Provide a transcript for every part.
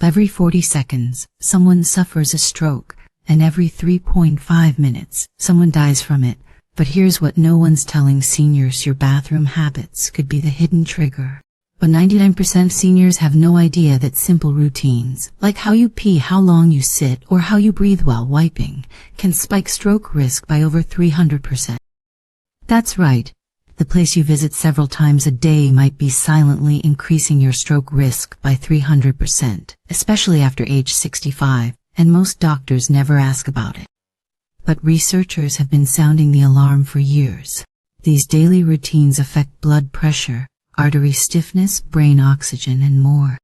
Every 40 seconds, someone suffers a stroke, and every 3.5 minutes, someone dies from it. But here's what no one's telling seniors: your bathroom habits could be the hidden trigger. But 99% of seniors have no idea that simple routines, like how you pee, how long you sit, or how you breathe while wiping, can spike stroke risk by over 300%. That's right. The place you visit several times a day might be silently increasing your stroke risk by 300%, especially after age 65, and most doctors never ask about it. But researchers have been sounding the alarm for years. These daily routines affect blood pressure, artery stiffness, brain oxygen, and more.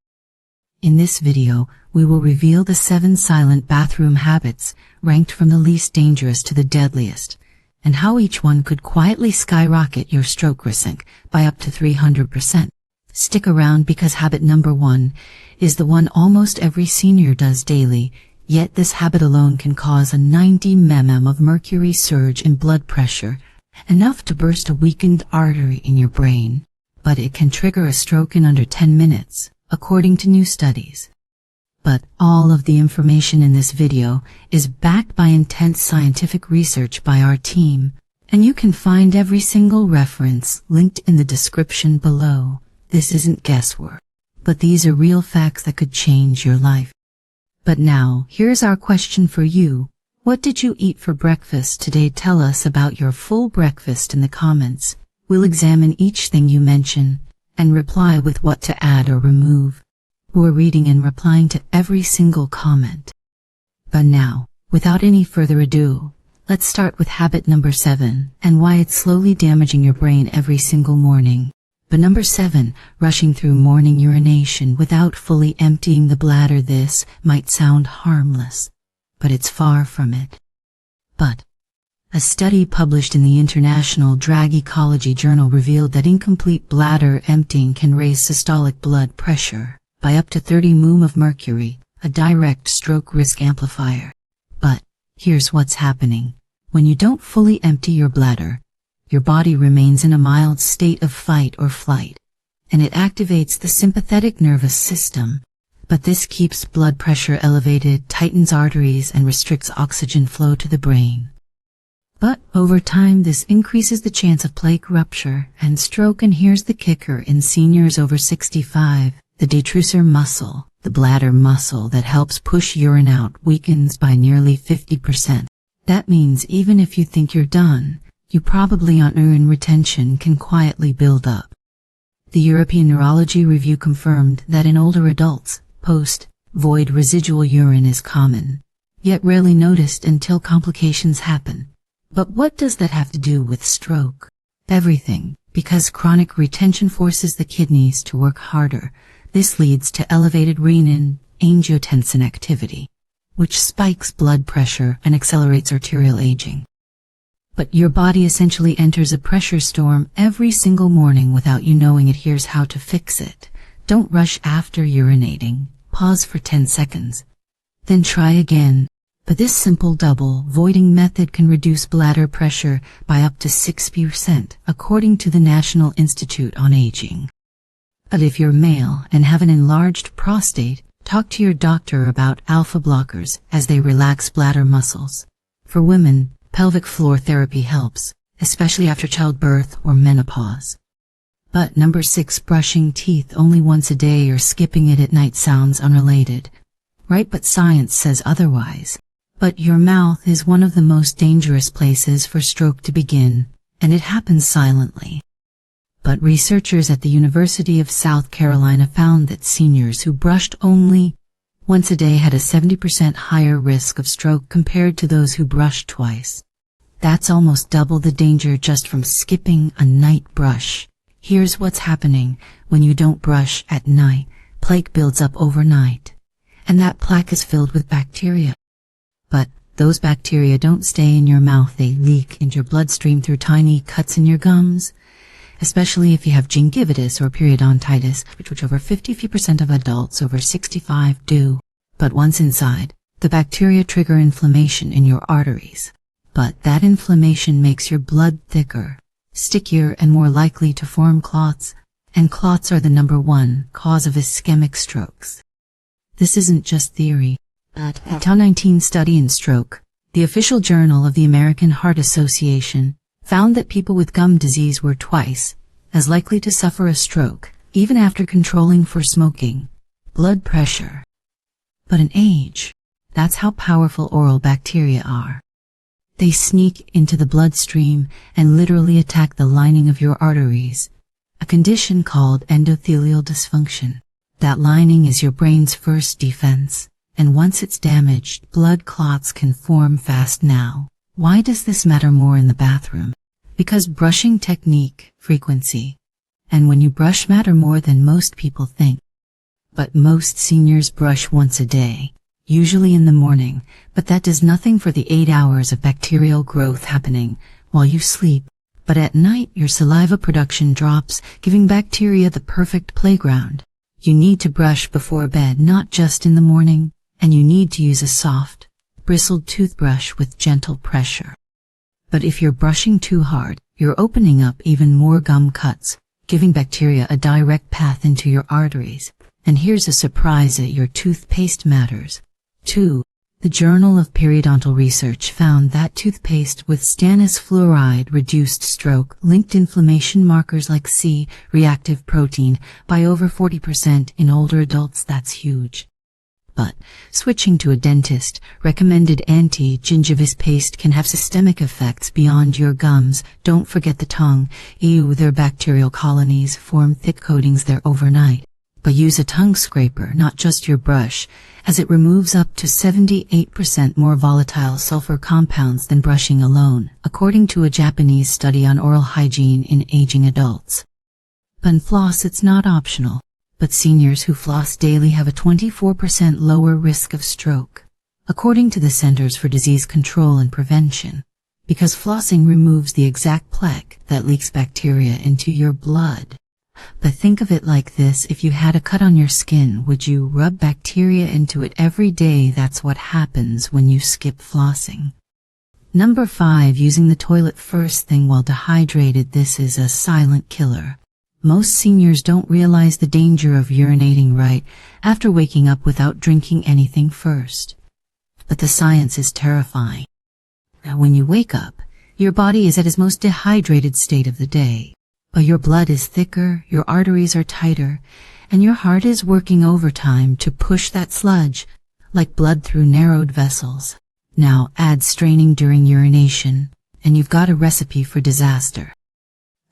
In this video, we will reveal the 7 silent bathroom habits, ranked from the least dangerous to the deadliest, and how each one could quietly skyrocket your stroke risk by up to 300%. Stick around, because habit number 1 is the one almost every senior does daily, yet this habit alone can cause a 90 mm of mercury surge in blood pressure, enough to burst a weakened artery in your brain. But it can trigger a stroke in under 10 minutes, according to new studies. But all of the information in this video is backed by intense scientific research by our team, and you can find every single reference linked in the description below. This isn't guesswork, but these are real facts that could change your life. But now, here's our question for you. What did you eat for breakfast today? Tell us about your full breakfast in the comments. We'll examine each thing you mention and reply with what to add or remove. We're reading and replying to every single comment. But now, without any further ado, let's start with habit number 7 and why it's slowly damaging your brain every single morning. But number 7, rushing through morning urination without fully emptying the bladder. This might sound harmless, but it's far from it. But a study published in the International Drug Ecology Journal revealed that incomplete bladder emptying can raise systolic blood pressure by up to 30 mm of mercury, a direct stroke risk amplifier. But here's what's happening. When you don't fully empty your bladder, your body remains in a mild state of fight or flight, and it activates the sympathetic nervous system. But this keeps blood pressure elevated, tightens arteries, and restricts oxygen flow to the brain. But over time, this increases the chance of plaque rupture and stroke. And here's the kicker: in seniors over 65, the detrusor muscle, the bladder muscle that helps push urine out, weakens by nearly 50%. That means even if you think you're done, you probably aren't. Urine retention can quietly build up. The European Neurology Review confirmed that in older adults, post-void residual urine is common, yet rarely noticed until complications happen. But what does that have to do with stroke? Everything, because chronic retention forces the kidneys to work harder. This leads to elevated renin-angiotensin activity, which spikes blood pressure and accelerates arterial aging. But your body essentially enters a pressure storm every single morning without you knowing it. Here's how to fix it. Don't rush after urinating. Pause for 10 seconds. Then try again. But this simple double voiding method can reduce bladder pressure by up to 6%, according to the National Institute on Aging. But if you're male and have an enlarged prostate, talk to your doctor about alpha blockers, as they relax bladder muscles. For women, pelvic floor therapy helps, especially after childbirth or menopause. But number 6, brushing teeth only once a day or skipping it at night sounds unrelated, right? But science says otherwise. But your mouth is one of the most dangerous places for stroke to begin, and it happens silently. But researchers at the University of South Carolina found that seniors who brushed only once a day had a 70% higher risk of stroke compared to those who brushed twice. That's almost double the danger just from skipping a night brush. Here's what's happening when you don't brush at night. Plaque builds up overnight, and that plaque is filled with bacteria. But those bacteria don't stay in your mouth. They leak into your bloodstream through tiny cuts in your gums, especially if you have gingivitis or periodontitis, which over 50% of adults over 65 do. But once inside, the bacteria trigger inflammation in your arteries. But that inflammation makes your blood thicker, stickier, and more likely to form clots, and clots are the #1 cause of ischemic strokes. This isn't just theory. A 2019 study in stroke, the official journal of the American Heart Association, found that people with gum disease were twice as likely to suffer a stroke, even after controlling for smoking, blood pressure. But in age, that's how powerful oral bacteria are. They sneak into the bloodstream and literally attack the lining of your arteries, a condition called endothelial dysfunction. That lining is your brain's first defense, and once it's damaged, blood clots can form fast. Now, why does this matter more in the bathroom? Because brushing technique, frequency, and when you brush matter more than most people think. But most seniors brush once a day, usually in the morning, but that does nothing for the 8 hours of bacterial growth happening while you sleep. But at night, your saliva production drops, giving bacteria the perfect playground. You need to brush before bed, not just in the morning, and you need to use a soft, bristled toothbrush with gentle pressure. But if you're brushing too hard, you're opening up even more gum cuts, giving bacteria a direct path into your arteries. And here's a surprise: your toothpaste matters too. The Journal of Periodontal Research found that toothpaste with stannous fluoride reduced stroke-linked inflammation markers like C-reactive protein by over 40% in older adults. That's huge. But switching to a dentist-recommended anti-gingivitis paste can have systemic effects beyond your gums. Don't forget the tongue. Their bacterial colonies form thick coatings there overnight. But use a tongue scraper, not just your brush, as it removes up to 78% more volatile sulfur compounds than brushing alone, according to a Japanese study on oral hygiene in aging adults. But floss, it's not optional. But seniors who floss daily have a 24% lower risk of stroke, according to the Centers for Disease Control and Prevention, because flossing removes the exact plaque that leaks bacteria into your blood. But think of it like this: if you had a cut on your skin, would you rub bacteria into it every day? That's what happens when you skip flossing. Number 5. Using the toilet first thing while dehydrated. This is a silent killer. Most seniors don't realize the danger of urinating right after waking up without drinking anything first. But the science is terrifying. Now, when you wake up, your body is at its most dehydrated state of the day. But your blood is thicker, your arteries are tighter, and your heart is working overtime to push that sludge, like blood through narrowed vessels. Now add straining during urination, and you've got a recipe for disaster.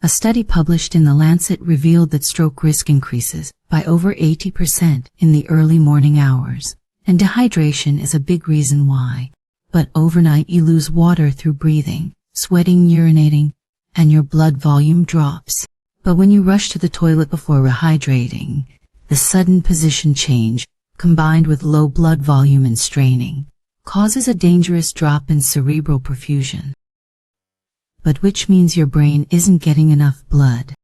A study published in The Lancet revealed that stroke risk increases by over 80% in the early morning hours, and dehydration is a big reason why. But overnight you lose water through breathing, sweating, urinating, and your blood volume drops. But when you rush to the toilet before rehydrating, the sudden position change, combined with low blood volume and straining, causes a dangerous drop in cerebral perfusion. But which means your brain isn't getting enough blood.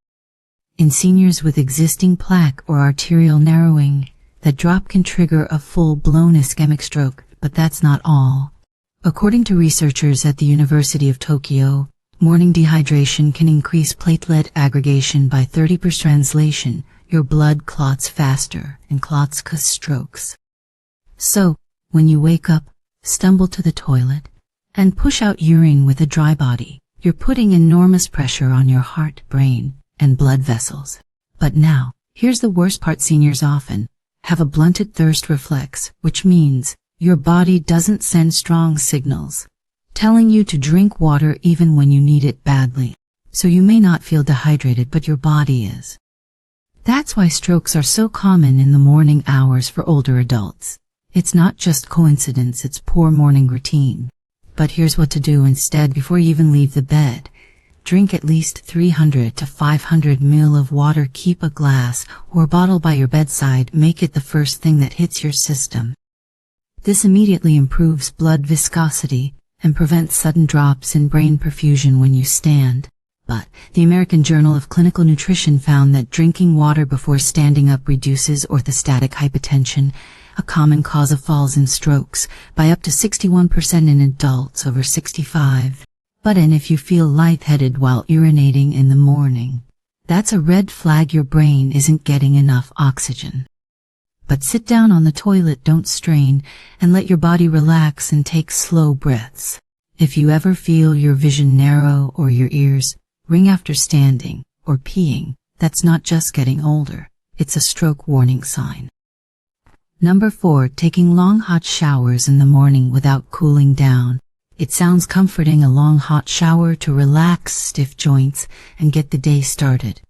In seniors with existing plaque or arterial narrowing, that drop can trigger a full-blown ischemic stroke. But that's not all. According to researchers at the University of Tokyo, morning dehydration can increase platelet aggregation by 30%. Translation: your blood clots faster, and clots cause strokes. So, when you wake up, stumble to the toilet, and push out urine with a dry body, you're putting enormous pressure on your heart, brain, and blood vessels. But now, here's the worst part: seniors often have a blunted thirst reflex, which means your body doesn't send strong signals telling you to drink water even when you need it badly. So you may not feel dehydrated, but your body is. That's why strokes are so common in the morning hours for older adults. It's not just coincidence, it's poor morning routine. But here's what to do instead. Before you even leave the bed, drink at least 300 to 500 ml of water. Keep a glass or bottle by your bedside. Make it the first thing that hits your system. This immediately improves blood viscosity and prevents sudden drops in brain perfusion when you stand. But the American Journal of Clinical Nutrition found that drinking water before standing up reduces orthostatic hypotension, a common cause of falls and strokes, by up to 61% in adults over 65. But if you feel lightheaded while urinating in the morning, that's a red flag. Your brain isn't getting enough oxygen. But sit down on the toilet, don't strain, and let your body relax and take slow breaths. If you ever feel your vision narrow or your ears ring after standing or peeing, that's not just getting older, it's a stroke warning sign. Number 4, taking long hot showers in the morning without cooling down. It sounds comforting, a long hot shower to relax stiff joints and get the day started.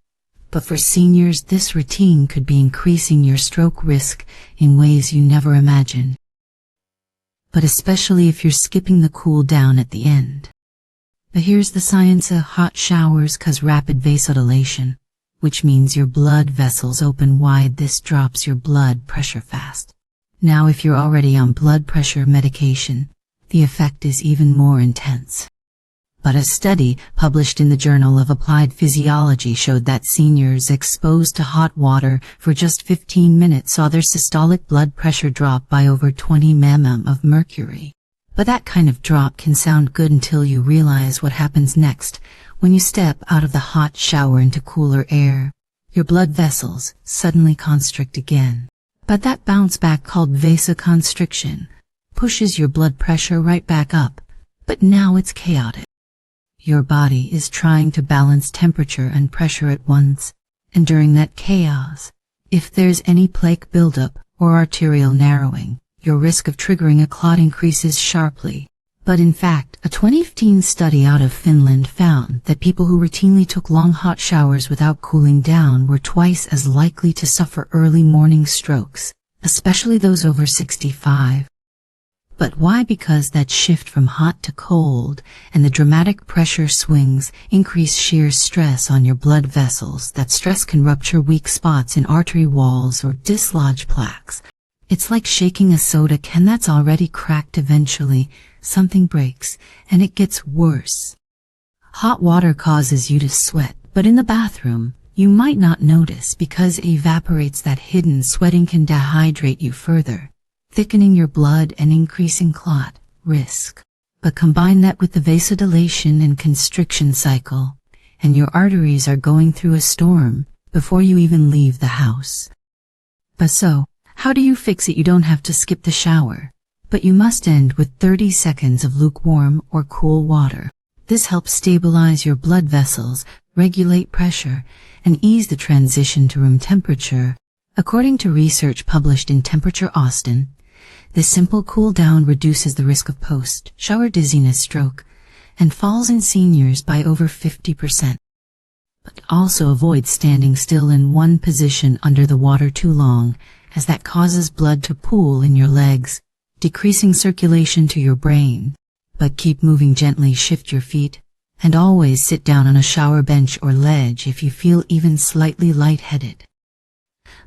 But for seniors, this routine could be increasing your stroke risk in ways you never imagined. But especially if you're skipping the cool down at the end. But here's the science: hot showers cause rapid vasodilation, which means your blood vessels open wide. This drops your blood pressure fast. Now, if you're already on blood pressure medication, the effect is even more intense. But a study published in the Journal of Applied Physiology showed that seniors exposed to hot water for just 15 minutes saw their systolic blood pressure drop by over 20 mm of mercury. But that kind of drop can sound good until you realize what happens next. When you step out of the hot shower into cooler air, your blood vessels suddenly constrict again. But that bounce back, called vasoconstriction, pushes your blood pressure right back up. But now it's chaotic. Your body is trying to balance temperature and pressure at once, and during that chaos, if there's any plaque buildup or arterial narrowing, your risk of triggering a clot increases sharply. But in fact, a 2015 study out of Finland found that people who routinely took long hot showers without cooling down were twice as likely to suffer early morning strokes, especially those over 65. But why? Because that shift from hot to cold and the dramatic pressure swings increase shear stress on your blood vessels. That stress can rupture weak spots in artery walls or dislodge plaques. It's like shaking a soda can that's already cracked. Eventually, something breaks, and it gets worse. Hot water causes you to sweat, but in the bathroom, you might not notice because it evaporates. That hidden sweating can dehydrate you further, thickening your blood and increasing clot risk. But combine that with the vasodilation and constriction cycle, and your arteries are going through a storm before you even leave the house. But so, how do you fix it? You don't have to skip the shower, but you must end with 30 seconds of lukewarm or cool water. This helps stabilize your blood vessels, regulate pressure, and ease the transition to room temperature. According to research published in Temperature Austin, this simple cool down reduces the risk of post-shower dizziness, stroke, and falls in seniors by over 50%. But also avoid standing still in one position under the water too long, as that causes blood to pool in your legs, decreasing circulation to your brain. But keep moving gently, shift your feet, and always sit down on a shower bench or ledge if you feel even slightly lightheaded.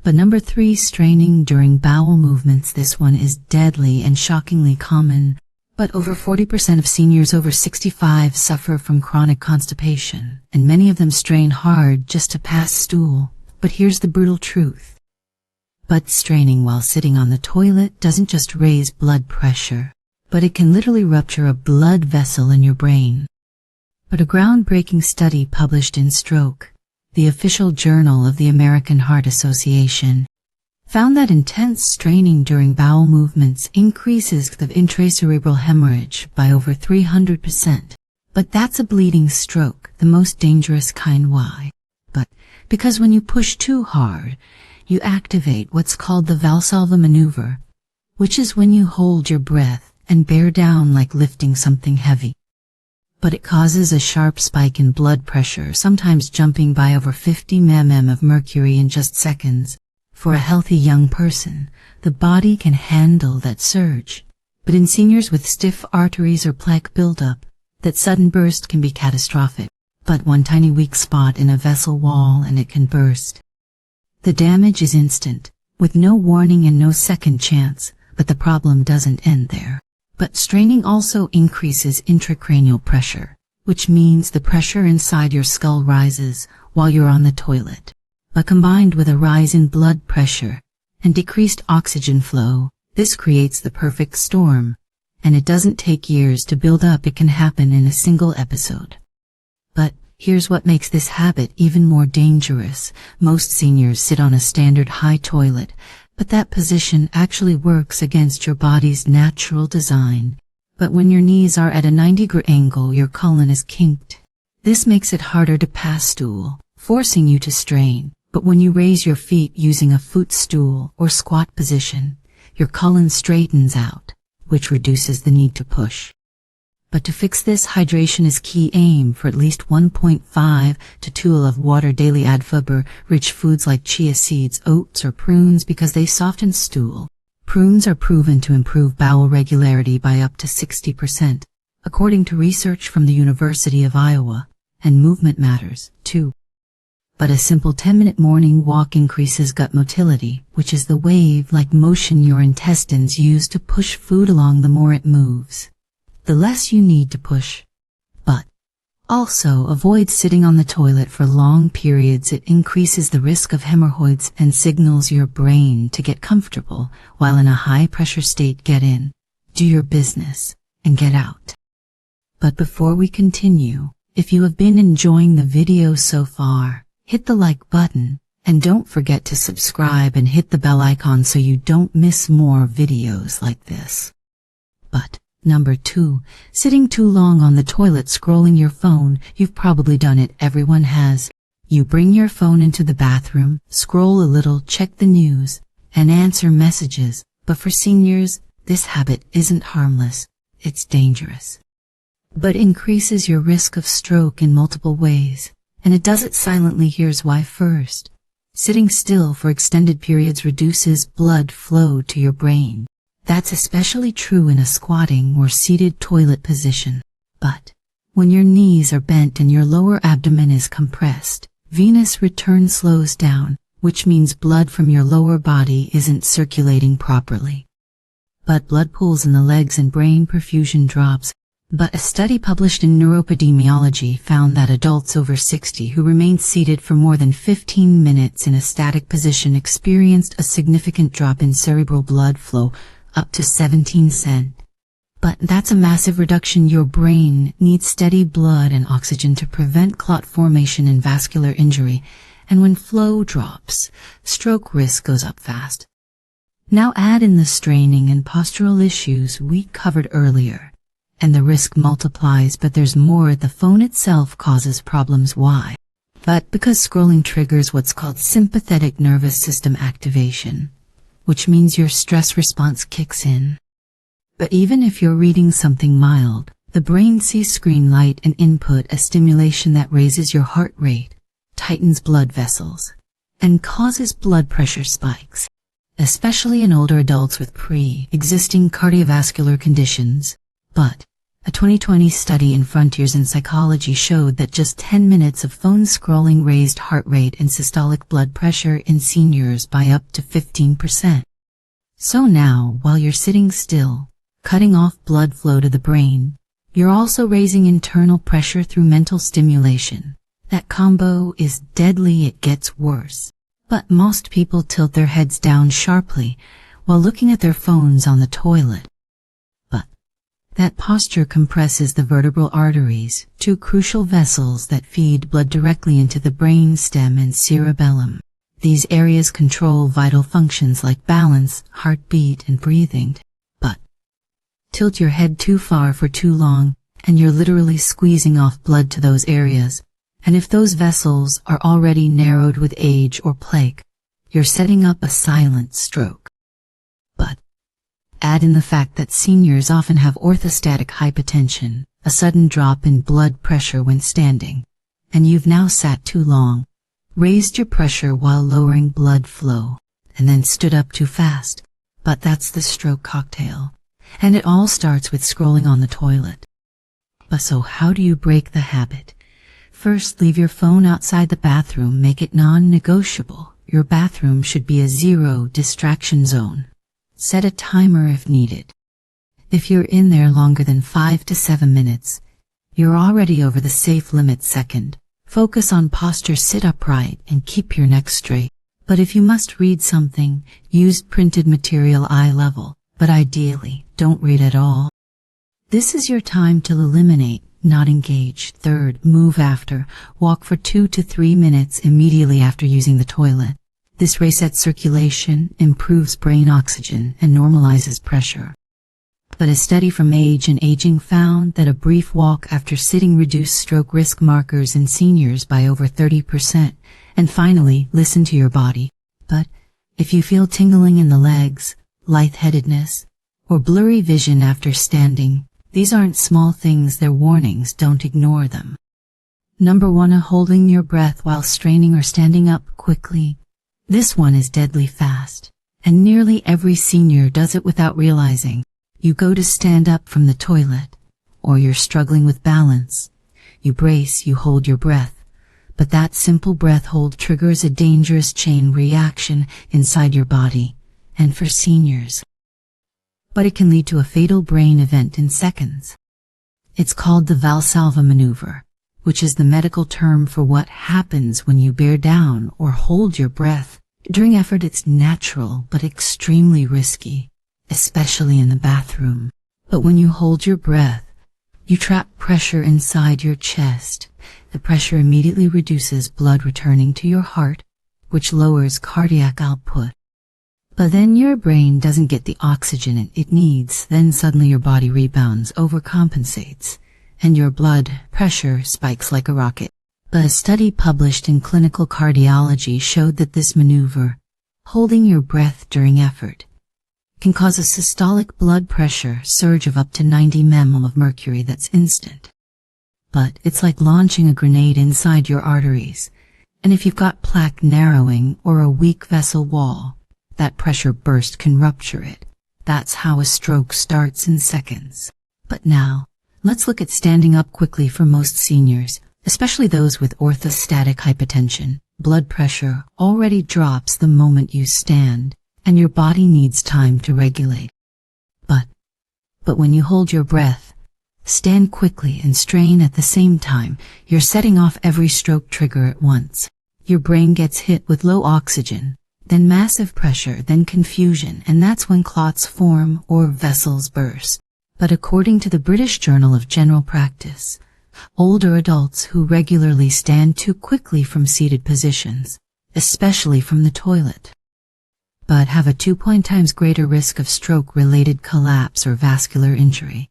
But number 3, straining during bowel movements. This one is deadly and shockingly common, but over 40% of seniors over 65 suffer from chronic constipation, and many of them strain hard just to pass stool. But here's the brutal truth. But straining while sitting on the toilet doesn't just raise blood pressure, but it can literally rupture a blood vessel in your brain. But a groundbreaking study published in Stroke, the official journal of the American Heart Association, found that intense straining during bowel movements increases the intracerebral hemorrhage by over 300%. But that's a bleeding stroke, the most dangerous kind. Why? But because when you push too hard, you activate what's called the Valsalva maneuver, which is when you hold your breath and bear down like lifting something heavy. But it causes a sharp spike in blood pressure, sometimes jumping by over 50 mm of mercury in just seconds. For a healthy young person, the body can handle that surge. But in seniors with stiff arteries or plaque buildup, that sudden burst can be catastrophic. But one tiny weak spot in a vessel wall and it can burst. The damage is instant, with no warning and no second chance, but the problem doesn't end there. But straining also increases intracranial pressure, which means the pressure inside your skull rises while you're on the toilet. But combined with a rise in blood pressure and decreased oxygen flow, this creates the perfect storm. And it doesn't take years to build up, it can happen in a single episode. But here's what makes this habit even more dangerous. Most seniors sit on a standard high toilet, But that position actually works against your body's natural design. But when your knees are at a 90-degree angle, your colon is kinked. This makes it harder to pass stool, forcing you to strain. But when you raise your feet using a footstool or squat position, your colon straightens out, which reduces the need to push. But to fix this, hydration is key. Aim for at least 1.5 to 2 of water daily. Add fiber-rich foods like chia seeds, oats, or prunes because they soften stool. Prunes are proven to improve bowel regularity by up to 60%, according to research from the University of Iowa, and movement matters, too. But a simple 10-minute morning walk increases gut motility, which is the wave-like motion your intestines use to push food along. The more it moves, the less you need to push. But also avoid sitting on the toilet for long periods. It increases the risk of hemorrhoids and signals your brain to get comfortable while in a high-pressure state. Get in, do your business, and get out. But before we continue, if you have been enjoying the video so far, hit the like button, and don't forget to subscribe and hit the bell icon so you don't miss more videos like this. But number 2, sitting too long on the toilet scrolling your phone. You've probably done it, everyone has. You bring your phone into the bathroom, scroll a little, check the news, and answer messages. But for seniors, this habit isn't harmless, it's dangerous. But increases your risk of stroke in multiple ways. And it does it silently. Here's why. First, sitting still for extended periods reduces blood flow to your brain. That's especially true in a squatting or seated toilet position. But when your knees are bent and your lower abdomen is compressed, venous return slows down, which means blood from your lower body isn't circulating properly. But blood pools in the legs and brain perfusion drops. But a study published in Neuroepidemiology found that adults over 60 who remained seated for more than 15 minutes in a static position experienced a significant drop in cerebral blood flow, up to 17%. But that's a massive reduction. Your brain needs steady blood and oxygen to prevent clot formation and vascular injury, and when flow drops, stroke risk goes up fast. Now add in the straining and postural issues we covered earlier, and the risk multiplies. But there's more. The phone itself causes problems. Why? But because scrolling triggers what's called sympathetic nervous system activation, which means your stress response kicks in. But even if you're reading something mild, the brain sees screen light and input a stimulation that raises your heart rate, tightens blood vessels, and causes blood pressure spikes, especially in older adults with pre-existing cardiovascular conditions. But a 2020 study in Frontiers in Psychology showed that just 10 minutes of phone scrolling raised heart rate and systolic blood pressure in seniors by up to 15%. So now, while you're sitting still, cutting off blood flow to the brain, you're also raising internal pressure through mental stimulation. That combo is deadly. It gets worse. But most people tilt their heads down sharply while looking at their phones on the toilet. That posture compresses the vertebral arteries, 2 crucial vessels that feed blood directly into the brain stem and cerebellum. These areas control vital functions like balance, heartbeat, and breathing. But tilt your head too far for too long, and you're literally squeezing off blood to those areas. And if those vessels are already narrowed with age or plaque, you're setting up a silent stroke. But add in the fact that seniors often have orthostatic hypotension, a sudden drop in blood pressure when standing, and you've now sat too long, raised your pressure while lowering blood flow, and then stood up too fast. But that's the stroke cocktail, and it all starts with scrolling on the toilet. But so how do you break the habit? First, leave your phone outside the bathroom. Make it non-negotiable. Your bathroom should be a zero distraction zone. Set a timer if needed. If you're in there longer than 5 to 7 minutes, you're already over the safe limit. Second, focus on posture. Sit upright and keep your neck straight. But if you must read something, use printed material eye level, but ideally, don't read at all. This is your time to eliminate, not engage. Third, move after. Walk for 2 to 3 minutes immediately after using the toilet. This resets circulation, improves brain oxygen, and normalizes pressure. But a study from Age and Aging found that a brief walk after sitting reduced stroke risk markers in seniors by over 30%. And finally, listen to your body. But if you feel tingling in the legs, lightheadedness, or blurry vision after standing, these aren't small things, they're warnings. Don't ignore them. Number 1. Holding your breath while straining or standing up quickly. This one is deadly fast, and nearly every senior does it without realizing. You go to stand up from the toilet, or you're struggling with balance. You brace, you hold your breath, but that simple breath hold triggers a dangerous chain reaction inside your body, and for seniors. But it can lead to a fatal brain event in seconds. It's called the Valsalva maneuver, which is the medical term for what happens when you bear down or hold your breath. During effort, it's natural but extremely risky, especially in the bathroom. But when you hold your breath, you trap pressure inside your chest. The pressure immediately reduces blood returning to your heart, which lowers cardiac output. But then your brain doesn't get the oxygen it needs. Then suddenly your body rebounds, overcompensates, and your blood pressure spikes like a rocket. But a study published in Clinical Cardiology showed that this maneuver, holding your breath during effort, can cause a systolic blood pressure surge of up to 90 mmol of mercury that's instant. But it's like launching a grenade inside your arteries, and if you've got plaque narrowing or a weak vessel wall, that pressure burst can rupture it. That's how a stroke starts in seconds. But now, let's look at standing up quickly for most seniors, especially those with orthostatic hypotension. Blood pressure already drops the moment you stand, and your body needs time to regulate. But when you hold your breath, stand quickly and strain at the same time, you're setting off every stroke trigger at once. Your brain gets hit with low oxygen, then massive pressure, then confusion, and that's when clots form or vessels burst. But according to the British Journal of General Practice, older adults who regularly stand too quickly from seated positions, especially from the toilet, but have a 2 times greater risk of stroke-related collapse or vascular injury.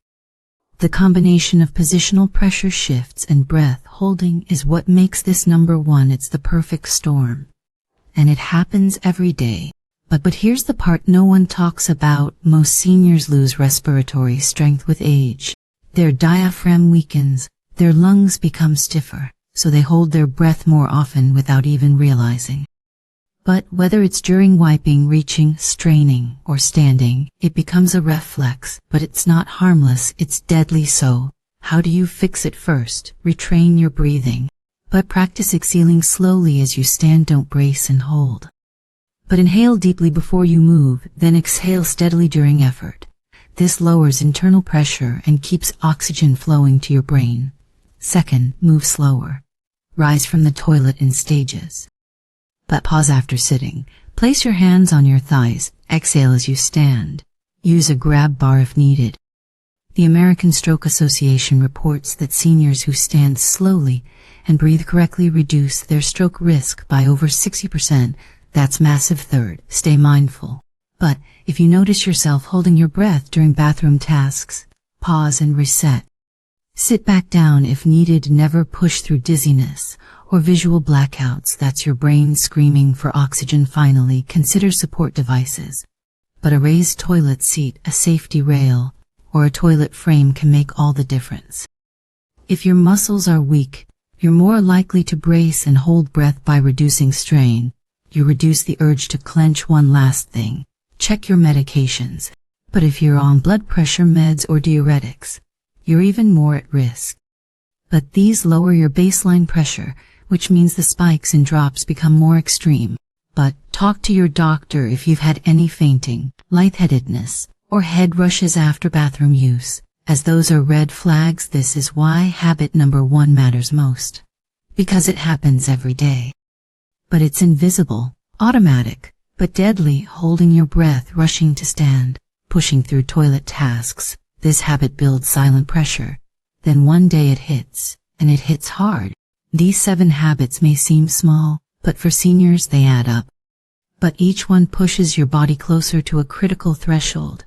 The combination of positional pressure shifts and breath holding is what makes this number 1. It's the perfect storm. And it happens every day. But here's the part no one talks about. Most seniors lose respiratory strength with age. Their diaphragm weakens, their lungs become stiffer, so they hold their breath more often without even realizing. But whether it's during wiping, reaching, straining, or standing, it becomes a reflex. But it's not harmless, it's deadly. So, how do you fix it? First, retrain your breathing. But practice exhaling slowly as you stand. Don't brace and hold, but inhale deeply before you move, then exhale steadily during effort. This lowers internal pressure and keeps oxygen flowing to your brain. Second, move slower. Rise from the toilet in stages, but pause after sitting. Place your hands on your thighs. Exhale as you stand. Use a grab bar if needed. The American Stroke Association reports that seniors who stand slowly and breathe correctly reduce their stroke risk by over 60%. That's massive. Third, stay mindful. But if you notice yourself holding your breath during bathroom tasks, pause and reset. Sit back down if needed. Never push through dizziness or visual blackouts. That's your brain screaming for oxygen. Finally, consider support devices. But a raised toilet seat, a safety rail, or a toilet frame can make all the difference. If your muscles are weak, you're more likely to brace and hold breath by reducing strain. You reduce the urge to clench. One last thing, check your medications. But if you're on blood pressure meds or diuretics, you're even more at risk. But these lower your baseline pressure, which means the spikes and drops become more extreme. But talk to your doctor if you've had any fainting, lightheadedness, or head rushes after bathroom use, as those are red flags. This is why habit number 1 matters most. Because it happens every day. But it's invisible, automatic, but deadly. Holding your breath, rushing to stand, pushing through toilet tasks. This habit builds silent pressure. Then one day it hits, and it hits hard. These 7 habits may seem small, but for seniors they add up. but each one pushes your body closer to a critical threshold.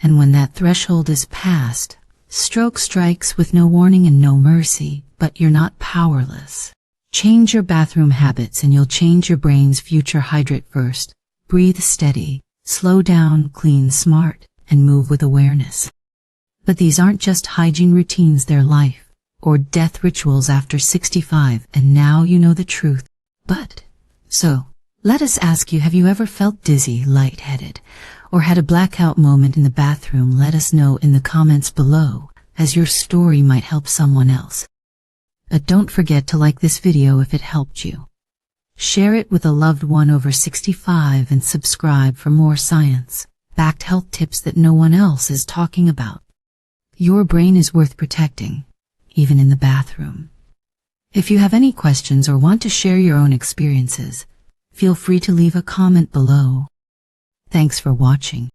And when that threshold is passed, stroke strikes with no warning and no mercy, but you're not powerless. Change your bathroom habits and you'll change your brain's future. Hydrate first, breathe steady, slow down, clean smart, and move with awareness. But these aren't just hygiene routines, they're life or death rituals after 65, and now you know the truth. So, let us ask you, have you ever felt dizzy, lightheaded, or had a blackout moment in the bathroom? Let us know in the comments below, as your story might help someone else. Don't forget to like this video if it helped you. Share it with a loved one over 65 and subscribe for more science-backed health tips that no one else is talking about. Your brain is worth protecting, even in the bathroom. If you have any questions or want to share your own experiences, feel free to leave a comment below. Thanks for watching.